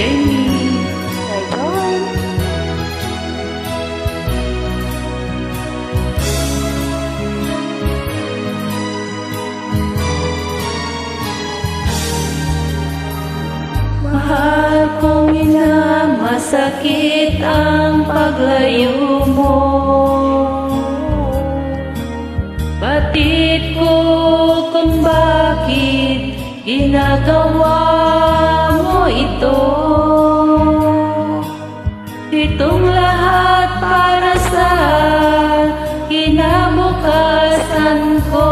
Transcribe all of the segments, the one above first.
Jamie, kay John, mahal kong ina, masakit ang paglayo mo. Batid ko kung bakit ginagawa mo ito. Itong lahat para sa kinabukasan ko,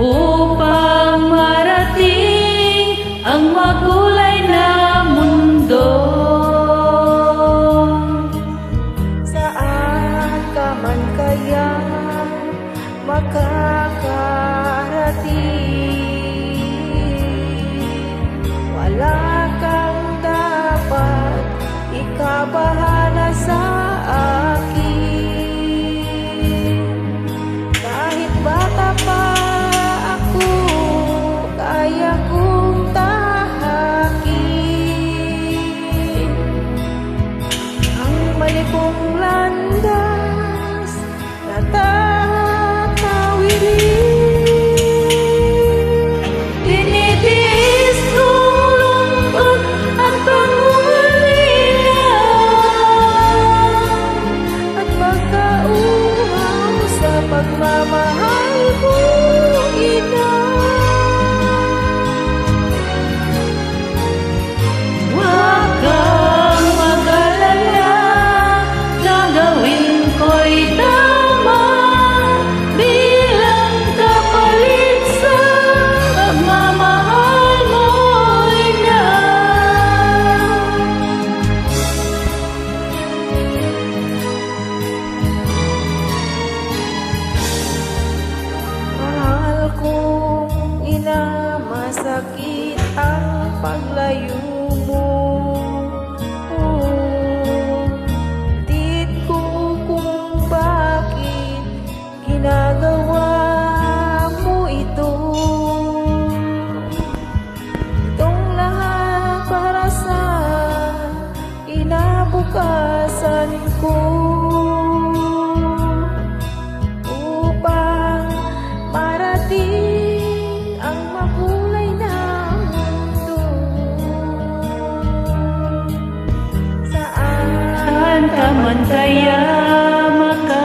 upang marating ang makulay na mundo. saan ka man kaya makakarating, wala kang dapat ikabahala sa akin. Kahit bata pa ako, kaya kong tahakin ang mali kong landas na tatawidin. Tinitiis kong lungkot at pangungulila at pagkauhaw sa pagmamahal ko, ina. Huwag kang mag-alala, gagawin ko'y tama bilang kapalit sa pagmamahal mo, ina. Mahal kong ina, masakit ang paglayo mo. Batid ko kung bakit ginagawa mo ito. Itong lahat para sa kinabukasan ko, upang marating ang makulay na mundo. Saan ka man kaya makakarating,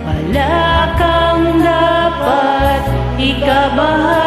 wala kang dapat ikabahala